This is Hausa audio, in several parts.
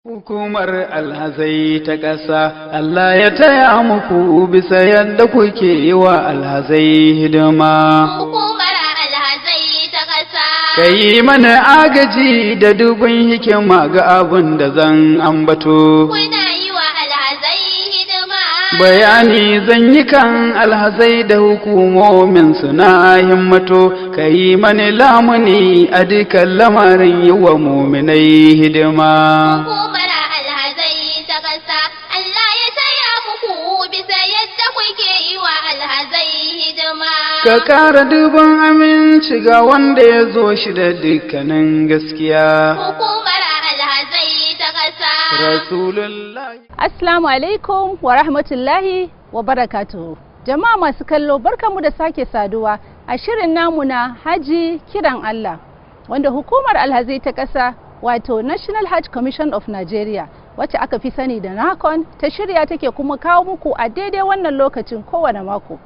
Hukumar alhazai ta ƙasa, Allah ya taya muku bisa yadda kuke yi wa alhazai hidima. Hukumar alhazai ta ƙasa, Ka yi mana agaji da dubin hikima ga abin da zan ambato. kuna yi wa alhazai hidima. Bayani zan yi kan alhazai da hukumomin suna himmato, ka yi mani lamuni a dukkan lamarin yi wa muminai hidima. Hukumar alhazai ta ƙasa, Allah ya taya muku bisa yadda kuke yi wa alhazai hidima. Ka ƙara dubin aminci ga wanda ya zo shi da dukkanin gaskiya. Hukumar alhazai ta ƙasa. Rasulullahi. Assalamu alaikum wa rahmatullahi wa barakatuhu. Jama'a masu kallo barkanmu da sake saduwa a shirin namu na Haji Kiran Allah, wanda hukumar alhazai ta ƙasa wato National Hajj Commission of Nigeria wacce aka fi sani da NACON ta shirya take kuma kawo muku a daidai wannan lokacin kowane mako.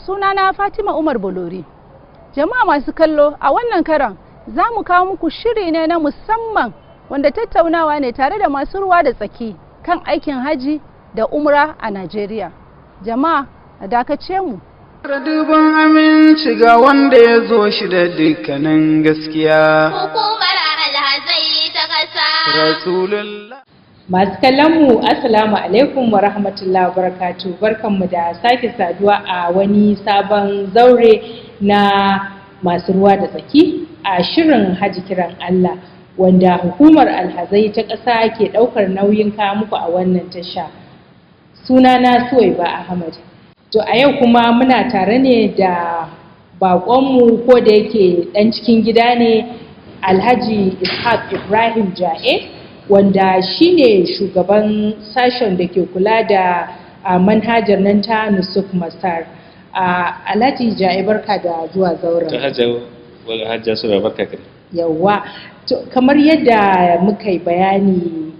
Sunana Fatima Umar Bolori. Jama'a masu kallo a wannan karan za mu kawo muku shiri ne na musamman wanda tattaunawa ne tare da masu ruwa da tsaki kan aikin haji da umra a Najeriya. Jama'a a dakace mu. Ƙara dubin aminci ga wanda ya zo shi da dukkanin gaskiya. Hukumar alhazai ta ƙasa. Rasulullahi. Masu kallon mu assalamu alaikum wa rahmatullahi wa barakatuh, barkanmu da sake saduwa a wani sabon zaure na masu ruwa da tsaki a shirin Haji Kiran Allah wanda hukumar alhazai ta ƙasa ke ɗaukar nauyin kawo muku a wannan tasha. Sunana Suwaiba Ahmad. To a yau kuma muna tare ne da baƙonmu ko da yake ɗan cikin gida ne, Alhaji Ishaq Ibrahim Ja'e, wanda shine shugaban sashen da ke kula da manhajar nan ta Nusuk Masar. Alhaji Ja'e, barka da zuwa zauren. Ta hajja su da barka kai. Yawwa, kamar yadda muka yi bayani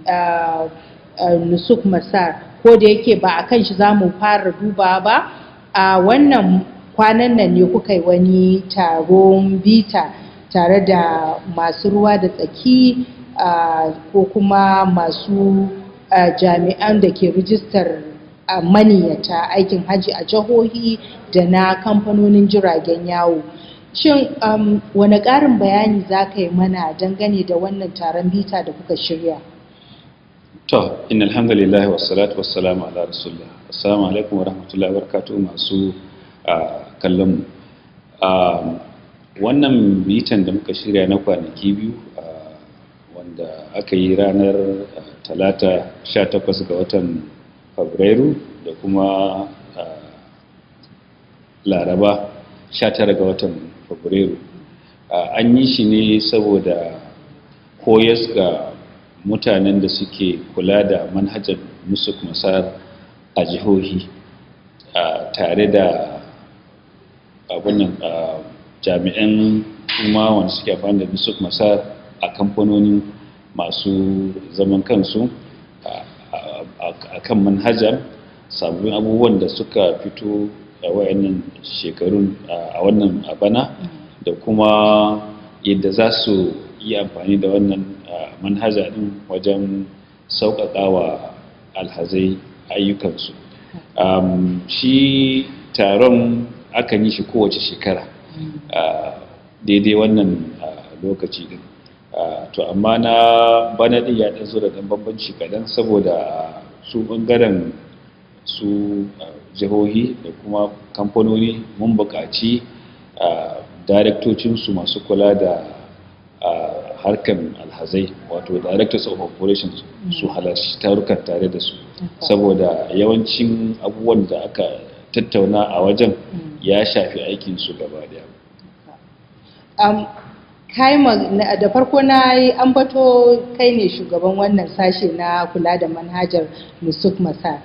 Nusuk Masar, ko da yake ba a kan shi za mu fara duba ba, a wannan kwanan nan ne kuka yi wani taron bita tare da masu ruwa da tsaki ko kuma masu jami'an da ke rijistar maniyyata aikin hajji a jihohi da na kamfanonin jiragen yawo. Shin wane ƙarin bayani za ka yi mana dangane da wannan taron bita da kuka shirya? To, inna alhamdulillah wa salatu wa salamu ala rasulullah. Assalamu alaikum wa rahmatullahi wa barakatuh masu kallon mu. Wannan bitan da muka shirya na kwanaki biyu wanda aka yi ranar talata 18 ga watan Fabrairu da kuma Laraba 19 ga watan Fabrairu. An yi shi ne saboda koyas ga mutanen da suke kula da manhajar Nusuk Masar a jihohi tare da jami'an kuma wanda suke amfani da Nusuk Masar a kamfanoni masu zaman kansu a kan manhajar, sabbin abubuwan da suka fito a wayannan shekarun a wannan bana da kuma yadda za su yi amfani da wannan manhaja din wajen sauƙaƙa wa alhazai ayyukansu. Shi taron akan yi shi kowace shekara daidai wannan lokaci din. To amma na bana din ya ɗan zo da ɗan bambanci kaɗan saboda su ɓangaren su jihohi da kuma kamfanoni mun buƙaci daraktocinsu masu kula da harkan alhazai wato directors of operations su halarci tarukan tare da su saboda yawancin abubuwan da aka tattauna a wajen ya shafi aikin su gaba daya. Da farko na yi ambato kai ne shugaban wannan sashe na kula da manhajar Nusuk Masar.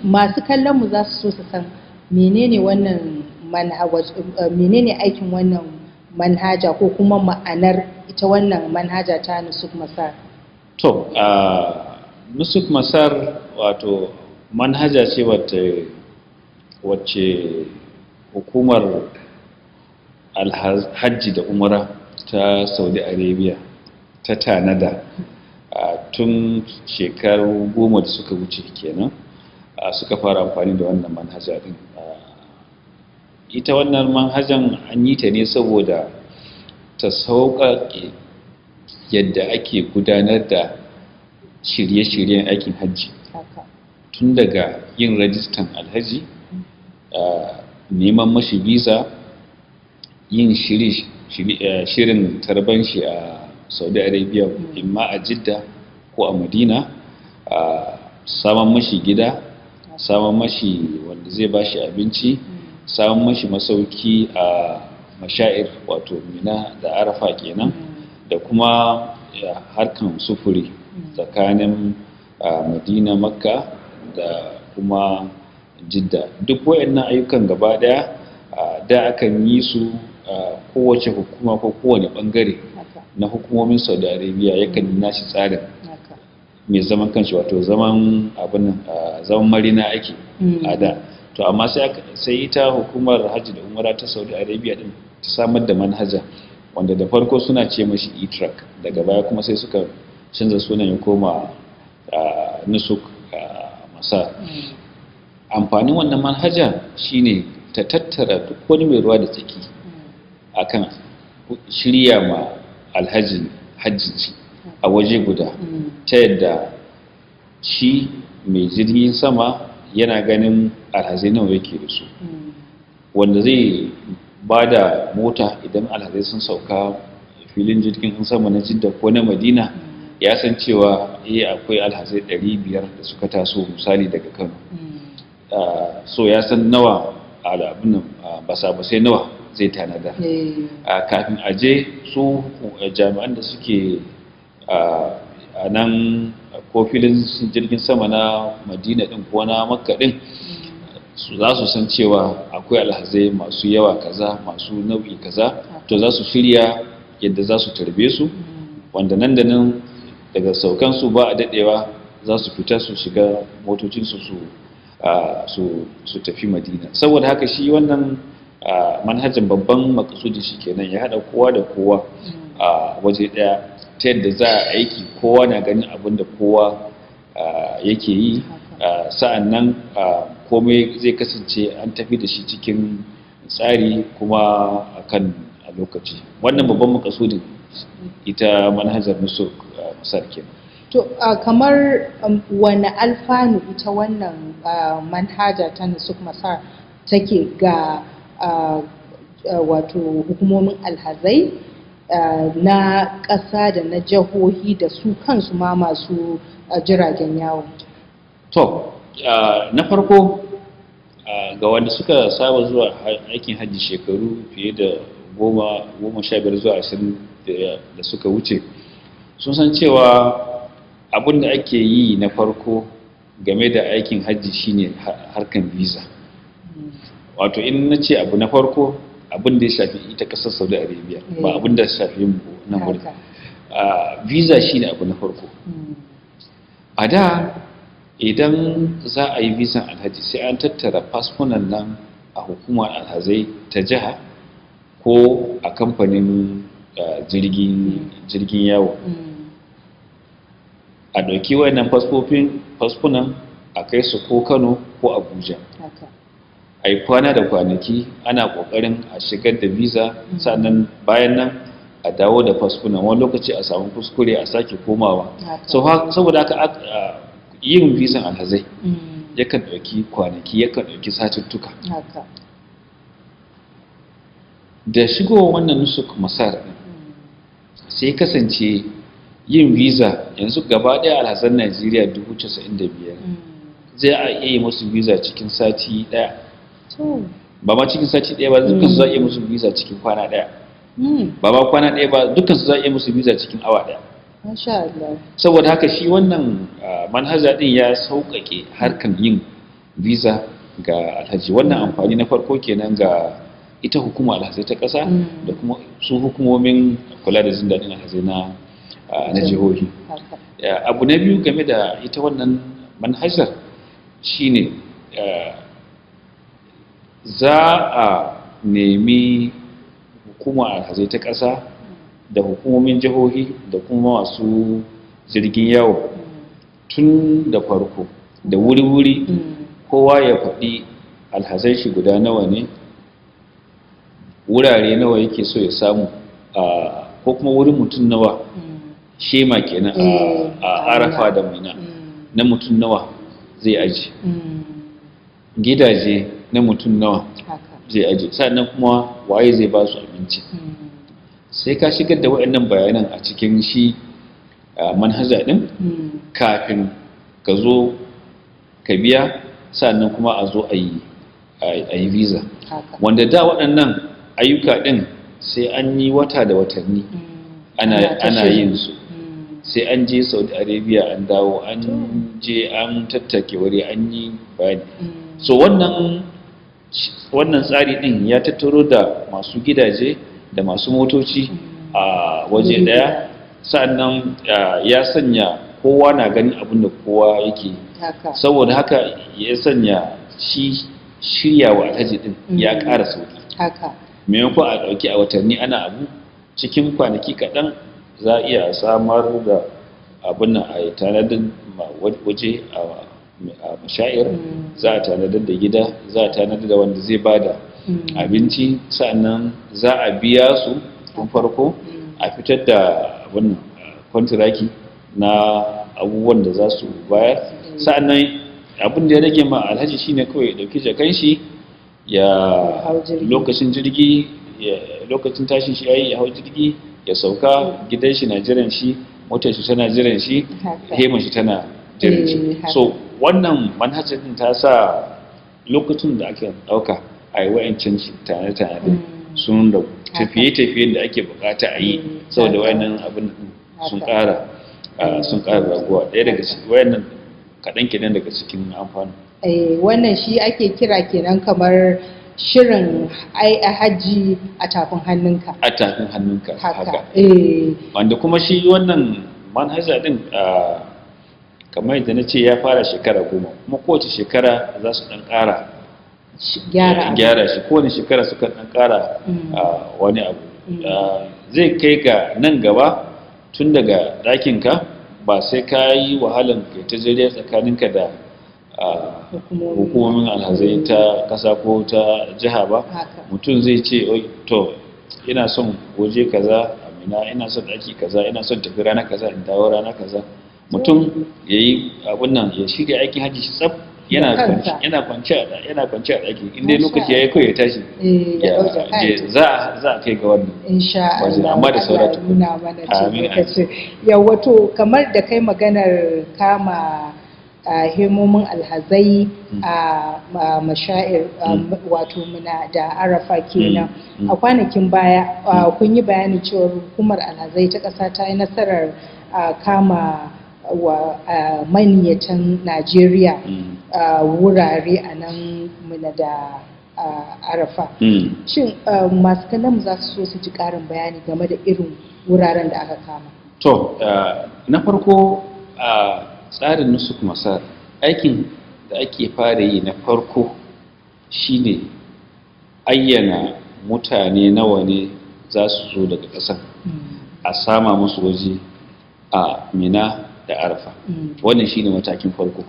Masu kallon mu za su so su san menene wannan menene aikin wannan manhaja ko kuma ma'anar ita wannan manhaja ta Nusuk Masar. To, Nusuk Masar wato manhaja ce wacce hukumar hajji da umara ta Saudi Arabia ta tanada tun shekaru 10 da suka wuce kenan suka fara amfani da wannan manhaja din. Ita wannan manhajan an yi ta ne saboda ta sauƙaƙe yadda ake gudanar da shirye-shiryen aikin hajji, tun daga yin rajistan alhaji, neman mashi visa, yin shirin tarban shi a Saudi Arabia, imma a Jidda ko a Madina, saman mashi gida, saman mashi wanda zai bashi abinci, saman mashi masauki a mashair wato Mina da Arafa kenan, da kuma harkan sufuri tsakanin Madina, Makka da kuma Jidda. Duk wayannan ayyukan gaba daya da akan yi su kowace hukuma ko kowane bangare na hukumomin Saudi Arabia yakan nashi tsarin mai zaman kanshi, wato zaman marina ake a da. To amma sai ita hukumar hajji da umara ta Saudi Arabia din ta samar da manhaja wanda da farko suna ce mashi e-track, daga baya kuma sai suka canza sunan ya koma Nusuk Masar. Amfanin wannan manhaja shine ta tattara duk wani mai ruwa da tsaki akan shirya ma alhaji hajji a waje guda, ta yadda shi mai jirgin sama yana ganin alhazai nawa yake da su, wanda zai ba da mota idan alhazai sun sauka filin jirgin sama na Jidda ko na Madina, ya san cewa akwai alhazai 500 da suka taso misali daga Kano. So ya san nawa basa-basai nawa zai tanada kafin aje. Su jami'an da suke a nan ko filin jirgin sama na Madina din ko na Makka din, su za su san cewa akwai alhazai masu yawa kaza, masu nau'i kaza, to za su shirya yadda za su tarbe su, wanda nan da nan daga saukan su ba a dadewa za su fita su shiga motocinsu su tafi Madina. Saboda haka shi wannan manhajan babban makasudi shi kenan ya hada kowa da kowa a waje daya, ta yadda za a aiki kowa na ganin abin da kowa yake yi, sa'an nan komai zai kasance an tafi da shi cikin tsari kuma a lokaci. Wannan babban makasudin ita manhajar Nusuk Masar kenan. To kamar wani alfanu ita wannan manhaja ta Nusuk Masar take ga wato hukumomin alhazai na ƙasa da na jihohi da su kansu ma masu jiragen yawo? To na farko ga wanda suka saba zuwa aikin hajji shekaru fiye da 15 zuwa 20 da suka wuce, sun san cewa abin da ake yi na farko game da aikin hajji shine harkan visa. Wato in na ce abu na farko, abin da ya shafi ita kasar Saudi Arabia, ba abin da ya shafi mu nan wurin. Visa shine abu na farko. A da idan za a yi visan alhaji sai an tattara fasfunan nan a hukumar alhazai ta jiha ko a kamfanin jirgin yawo. A ɗauki wayannan fasfunan a kai su ko Kano ko Abuja. A yi kwana da kwanaki ana ƙoƙarin a shigar da visa, sannan bayan nan a dawo da fasfunan, wani lokaci a samu kuskure a sake komawa. Saboda haka yin visan alhazai yakan ɗauki kwanaki, yakan ɗauki satuttuka. Da shigowa wannan Nusuk Masar sai kasance yin visa yanzu gaba ɗaya alhazan Najeriya 95,000 zai a iya yi musu visa cikin sati ɗaya. Ba ma cikin sati ɗaya ba, dukkan su za a iya musu visa cikin kwana ɗaya. Ba ma kwana ɗaya ba, dukkan su za a iya musu visa cikin awa ɗaya. Saboda haka shi wannan manhaja ɗin ya sauƙaƙe harkan yin visa ga alhaji. Wannan amfani na farko kenan ga ita hukumar alhazai ta ƙasa da kuma su hukumomin kula da jin daɗin alhazai na jihohi. Abu na biyu game da ita wannan manhajar shine za a nemi hukumar alhazai ta ƙasa da hukumomin jihohi da kuma masu jirgin yawo tun da farko da wuri-wuri kowa ya faɗi alhazai shi guda nawa ne, wurare nawa yake so ya samu, ko kuma wurin mutum nawa, shema kenan a arafa da mina na mutum nawa zai aji, gidaje na mutum nawa zai aji, sannan kuma waye zai ba su abinci. Sai ka shigar da waɗannan bayanan a cikin shi manhaja ɗin kafin ka zo ka biya, sannan kuma a zo a yi visa, wanda da waɗannan ayyuka ɗin sai an yi wata da watanni ana yin su, sai an je Saudi Arabia an dawo, an je an tattake wuri an yi bayani. So wannan tsari ɗin ya tattaro da masu gidaje da masu motoci a waje ɗaya, sannan ya sanya kowa na ganin abin da kowa yake, saboda haka ya sanya shi shiryawa alhaji ɗin ya ƙara sauƙi. Maimakon a ɗauki a watanni ana abu, cikin kwanaki kaɗan za a iya samar da abin nan a yi tanadar waje a mashair, za a tanadar da gida, za a tanadar da wanda zai bada abinci, sannan za a biya su tun farko, a fitar da abin kwantiraki na abubuwan da za su bayar, sannan abin da ya rage ma alhaji shine kawai ya ɗauki jakan shi ya lokacin jirgi, lokacin tashin shi yayi ya hau jirgi ya sauka, gidan shi na jiran shi, motar shi tana jiran shi, heman shi tana jiran shi. So wannan manhajar din ta sa lokacin da ake dauka a yi wa'ancan tane-tane sun da tafiye-tafiyen da ake bukata a yi, saboda wayannan abin sun ƙara raguwa. Ɗaya daga cikin wayannan kaɗan kenan daga cikin amfani. Wannan shi ake kira kenan kamar shirin hajji a tafin hannunka. A tafin hannunka haka. Wanda kuma shi wannan manhaja din kamar yadda na ce ya fara shekara 10, kuma kowace shekara za su ɗan ƙara gyara shi, kowane shekara suka ɗan ƙara wani abu. Zai kai ga nan gaba tun daga ɗakinka ba sai ka yi wahalan kai ta jariya tsakaninka da hukumomin alhazai ta kasa ko ta jiha ba. Mutum zai ce to ina son waje kaza a Mina, ina son ɗaki kaza, ina son tafi rana kaza in dawo rana kaza. Mutum ya yi abin nan ya shirya aikin hajji shi tsaf, yana kwanci a ɗaki, inda lokaci ya yi kawai ya tashi za a kai ga wannan wajen, amma da saura tukuna. Wato kamar da kai maganar kama hemomin alhazai a mashair, wato Mina da Arafa kenan. A kwanakin baya kun yi bayani cewa hukumar alhazai ta ƙasa ta yi nasarar kama wa maniyatan Najeriya wurare a nan Mina da Arafa. Shin masu kallon za su so su ji ƙarin bayani game da irin wuraren da aka kama? To, na farko tsarin nusuk masar, aikin da ake fara yi na farko shine ayyana mutane nawa ne za su zo daga ƙasar, a sama musu waje a Mina da Arafa. Wannan shine matakin farko.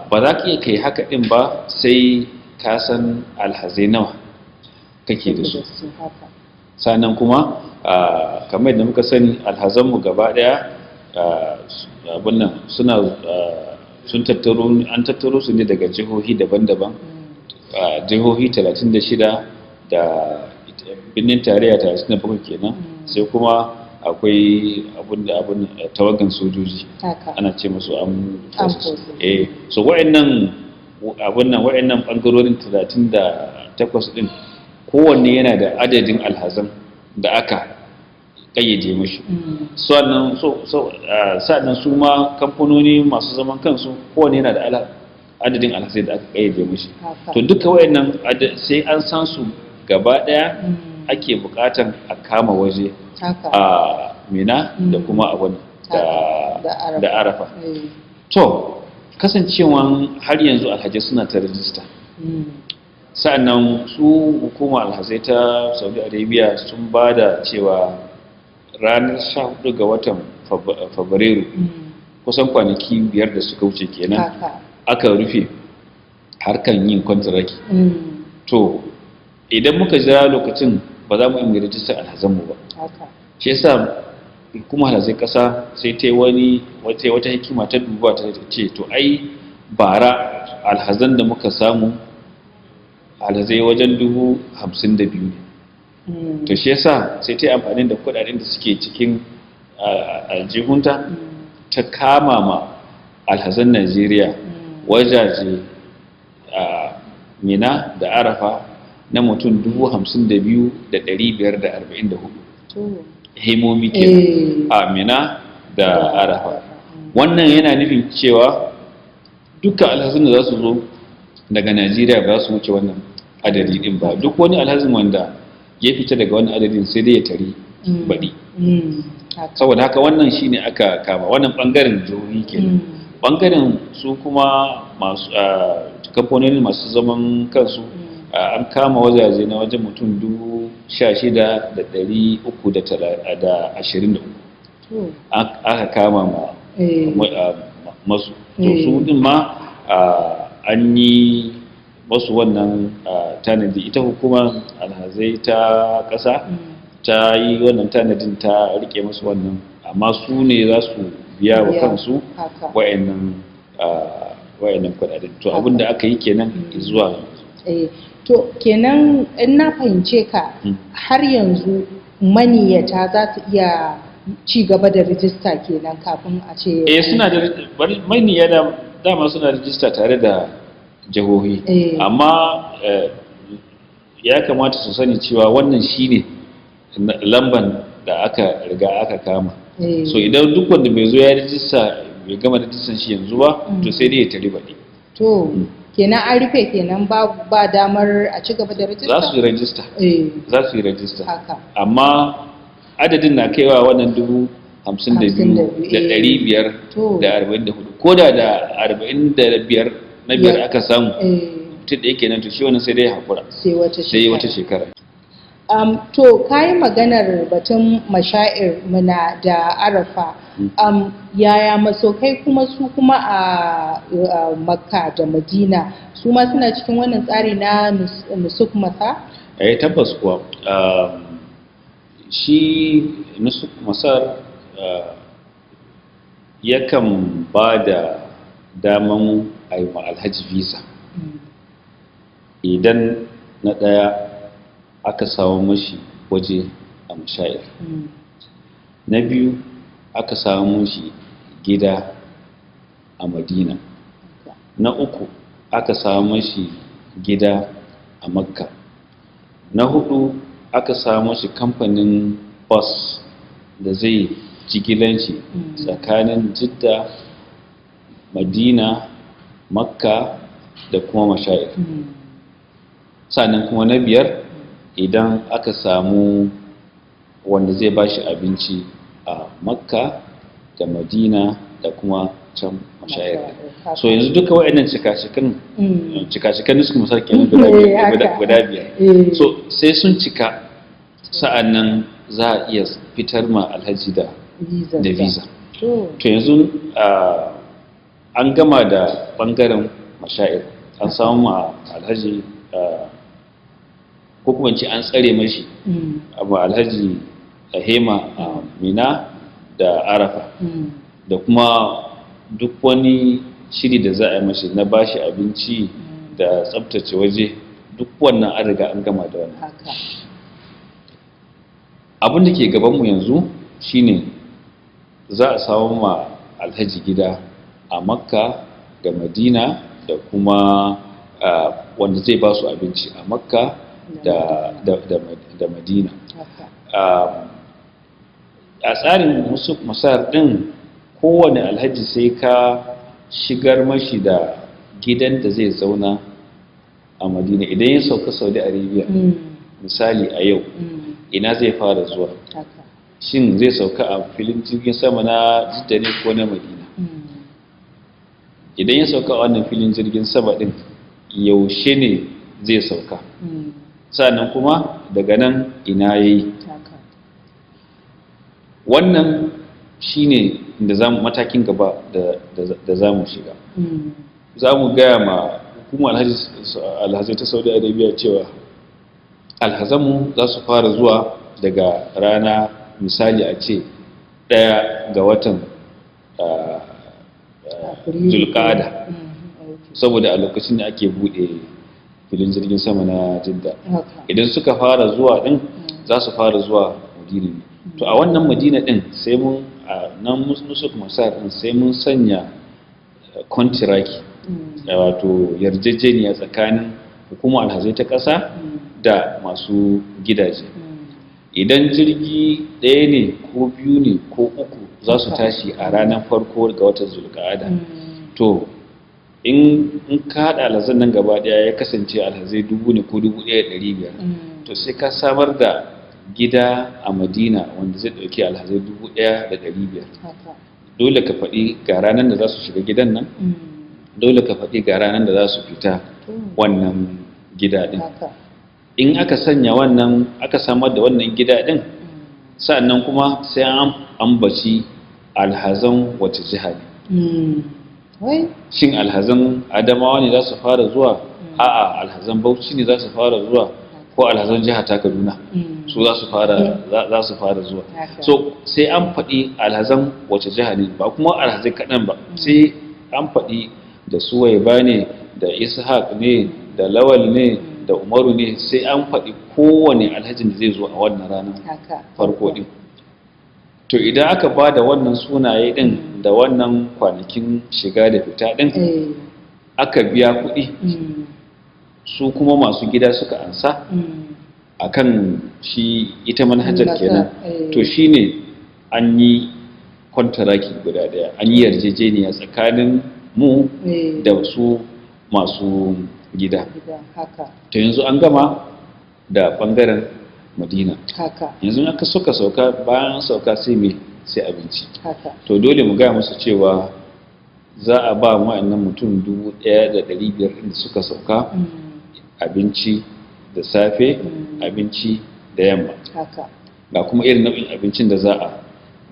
Ba za ka iya kai haka ɗin ba sai ka san alhazai nawa kake da su. Sannan kuma kamar yadda muka sani alhazanmu gaba ɗaya abin nan an tattaro su ne daga jihohi daban-daban, jihohi 36 da birnin tarayya 37 kenan, sai kuma akwai abin tawagan sojoji ana ce masu so wa'annan bangarorin 38 din kowanne yana da adadin alhazan da aka kayyade mashi. Sannan su ma kamfanoni masu zaman kansu kowane yana da adadin alhazai da aka kayyade mashi. To duka wayannan sai an san su gaba daya ake bukatan a kama waje a Mina da kuma abun da Arafa. To kasancewan har yanzu alhazai suna ta rajista, sa'annan su hukumar alhazai ta Saudi Arabia sun ba da cewa ranar 14 ga watan Fabrairu kusan kwanaki 5 da suka wuce kenan haka aka rufe harkan yin kwantaraki. To idan muka jira lokacin ba za mu yi rijistar alhazanmu ba. haka Shi yasa kuma alhazai kasa sai ta yi wata hikima ta duba ta ce to ai bara alhazan da muka samu alhazai wajen 52,000 ne. To shi yasa sai ta yi amfani da kudaden da suke cikin aljihunta ta kama ma alhazan Najeriya wajaje Mina da Arafa na mutum 52,544 himomi kenan a Mina da Arafa. Wannan yana nufin cewa dukkan alhazan da za su zo daga Najeriya ba su wuce wannan adadi din ba. Duk wani alhazin wanda ya fita daga wannan adadin sai dai ya tari baɗi. Saboda haka wannan shine aka kama wannan bangaren jihohi kenan. Bangaren su kuma masu kamfanoni masu zaman kansu an kama wajaje na wajen mutum 16,323 aka kama masu. To su din ma an yi masu wannan tanadi. Ita hukumar alhazai ta ƙasa ta yi wannan tanadin ta rike masu wannan, amma su ne za su biya wa kansu wayannan kudaden. To abinda aka yi kenan zuwa to kenan in na fahimce ka har yanzu maniyata za su iya ci gaba da rijista kenan kafin a ce suna da maniyata dama suna rijista tare da jihohi, amma ya kamata su sani cewa wannan shine lamban da aka riga aka kama. So idan duk wanda bai zo ya rijista bai gama rijistan shi yanzu ba to sai dai ya tari baɗi. To kenan an rufe kenan ba damar a ci gaba da rijista? Za su yi rijista. Za su yi rijista. Haka. Amma adadin na kaiwa wannan 52,544 ko da 45 na biyar aka samu mutum da yake nan to shi wannan sai dai haƙura sai wata shekara. To kayi maganar batun mashair muna da Arafa, yaya masokai kuma su kuma a Makka da Madina su ma suna cikin wannan tsari na nusuk masa? Tabbas kuwa shi nusuk masar yakan ba da daman a yi alhaji visa idan na ɗaya aka samu mashi waje a mashayar, na biyu aka samu mashi gida a Madina, na uku aka samu mashi gida a Makka, na hudu aka samu mashi kamfanin bus da zai jigilanci tsakanin Jidda, Madina, Makka da kuma mashayar. Sannan kuma na biyar idan aka samu wanda zai bashi abinci a Makka da Madina da kuma can mashayar. So yanzu duka waɗannan cika-cikan nusuk masar kenan guda biyar. So sai sun cika sa'annan za a iya fitar ma alhaji da visa. To yanzu an gama da bangaren mashayar, an samu ma alhaji ko kuma ce an tsare mashi abu alhaji a hema a Mina da Arafa da kuma duk wani shiri da za a yi mashi na bashi abinci da tsabtace waje, duk wannan an riga an gama da wannan. Abin da ke gabanmu yanzu shine za a samu ma alhaji gida a Makka da Madina da kuma wanda zai ba su abinci a Makka da Madina. A tsarin masar ɗin kowane alhaji sai ka shigar mashi da gidan da zai zauna a Madina. Idan ya sauka Saudi Arabia misali a yau, ina zai fara zuwa? Shin zai sauka a filin jirgin sama na Jidda ne ko na Madina? Idan ya sauka a wannan filin jirgin sama ɗin, yaushe ne zai sauka? Sannan kuma daga nan ina yayi? Wannan shine da matakin gaba da za mu shiga. Za mu gaya ma hukumar alhazai ta Saudi Arabia cewa alhazanmu za su fara zuwa daga rana misali a ce 1 ga watan Zulqa'ada, saboda a lokacin da ake bude filin jirgin sama na Jidda. Idan suka fara zuwa din za su fara zuwa Madina ne. To a wannan Madina din sai mun nan Nusuk Masar din sai mun sanya kontiraki, wato yarjejeniya tsakanin hukumar alhazai ta ƙasa da masu gidaje. Idan jirgi ɗaya ne ko 2 ne ko 3 za su tashi a ranar farko ga watan Zulqa'ada, to in ka haɗa alhazan nan gaba ɗaya ya kasance alhazai 1000 ne ko 1500, to sai ka samar da gida a Madina wanda zai ɗauki alhazai 1500. Dole ka faɗi ga ranar da za su shiga gidan nan, dole ka faɗi ga ranar da za su fita wannan gida ɗin. In aka sanya wannan, aka samar da wannan gida ɗin, sa'annan kuma sai an ambaci alhazan wace jiha ne. Shin alhazan Adamawa ne za su fara zuwa? A'a, alhazan Bauchi ne za su fara zuwa, ko alhazan jiha ta Kaduna su za su fara zuwa. So sai an faɗi alhazan wace jiha ne, ba kuma alhazai kaɗan ba, sai an faɗi da Suwaiba ne, da Ishaq ne, da Lawal ne, da Umaru ne, sai an faɗi kowane alhajin da zai zo a wannan ranar farko ɗin. To idan aka ba da wannan sunaye ɗin da wannan kwanakin shiga da fita ɗin, aka biya kuɗi, su kuma masu gida suka ansa a kan shi ita manhajar kenan, to shi ne an yi kwantaraki guda ɗaya, an yi yarjejeniya tsakanin mu da su masu gida. To yanzu an gama da ɓangaren Madina. Yanzu aka sauka, bayan sauka sai abinci. To dole mu gaya musu cewa za a ba wa'annan mutum 1500 da suka sauka abinci da safe, abinci da yamma. Ga kuma irin nau'in abincin da za a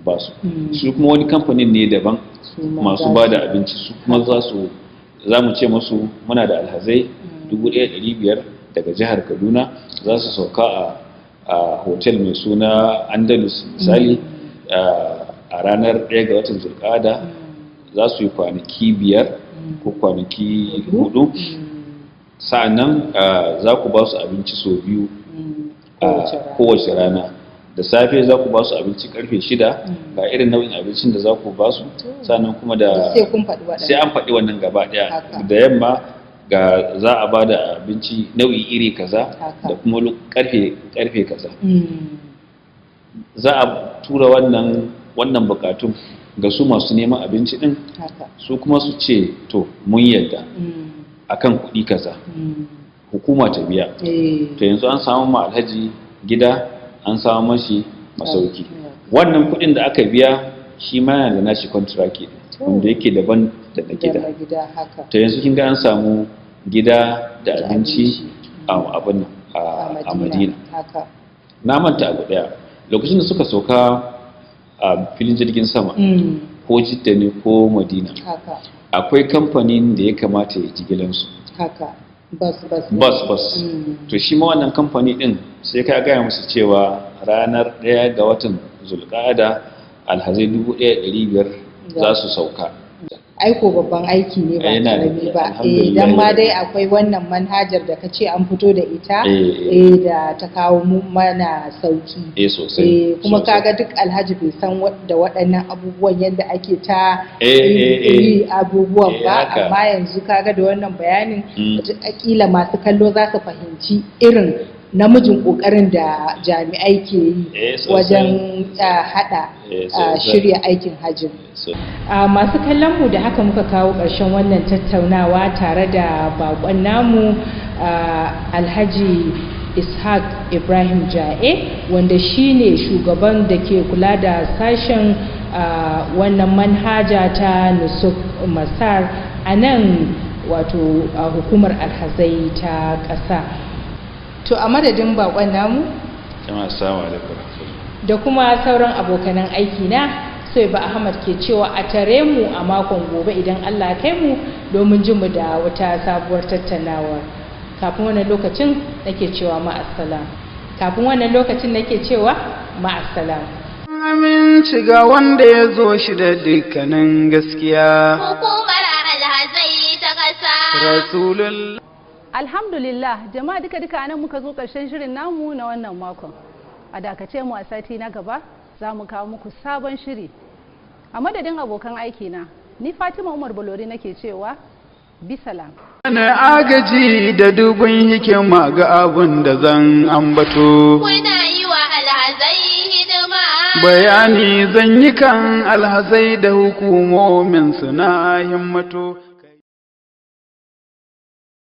ba su. Su kuma wani kamfanin ne daban masu ba da abinci, su kuma za mu ce musu muna da alhazai 1500 daga jihar Kaduna, za su sauka a hotel mai suna Andalus misali a ranar 1 ga watan Zulqa'ada, za su yi kwanaki 5 ko kwanaki 4. Sa'annan za ku ba su abinci sau 2 a kowace rana. Da safe za ku ba su abinci karfe 6 ga irin nau'in abincin da za ku ba su, sannan kuma da sai an faɗi wannan gaba ɗaya. Da yamma za a ba da abinci nau'i iri kaza da kuma karfe kaza. Za a tura wannan bukatun ga su masu neman abinci din, su kuma su ce to mun yadda akan kuɗi kaza, hukuma ta biya. To yanzu an samu ma alhaji gida, an samu mashi masauki. Wannan kuɗin da aka biya shi ma yana da nashi kontraki wanda yake daban da na gida. To yanzu kin ga an samu gida da abinci a Madina. Na manta abu daya, lokacin da suka sauka a filin jirgin sama, ko Jidda ne ko Madina, akwai kamfanin da ya kamata ya jigilansu. Bus. To shi ma wannan kamfani din sai ka gaya musu cewa ranar 1 ga watan Zulqa'ada alhazai 1500 za su sauka. Aiko babban aiki ne ba karami ba. Dan ma dai akwai wannan manhajar da kace an fito da ita da ta kawo mana sauki. Sosai. Kuma kaga duk alhaji bai san da waɗannan abubuwan yadda ake ta abubuwan ba, amma yanzu kaga da wannan bayanin akila masu kallo za su fahimci irin namijin kokarin da jami'ai ke yi wajen hada shirya aikin hajji. Masu kallon mu da haka muka kawo ƙarshen wannan tattaunawa tare da bakon namu Alhaji Ishaq Ibrahim Ja'e, wanda shine shugaban da ke kula da sashen wannan manhaja ta Nusuk Masar a nan wato hukumar alhazai ta ƙasa. To a madadin bakon namu jama'a assalamu alaikum da kuma sauran abokanan aiki na Suwaiba Ahmad ke cewa a tare mu a makon gobe idan Allah ya kai mu domin jin mu da wata sabuwar tattaunawa. Kafin wannan lokacin nake cewa ma'assalam. Aminci ga wanda ya zo shi da dukkanin gaskiya. Hukumar alhazai ta ƙasa. Rasulullah. Alhamdulillah, jama'a duka nan muka zo ƙarshen shirin namu na wannan makon. A dakace mu a sati na gaba za mu kawo muku sabon shiri. A madadin abokan aiki na, ni Fatima Umar Bolori nake cewa bisalam. Ana agaji da dubin hikima ga abin da zan ambato. Kuna yi wa alhazai hidima. Bayani zan yi kan alhazai da hukumomin suna himmato.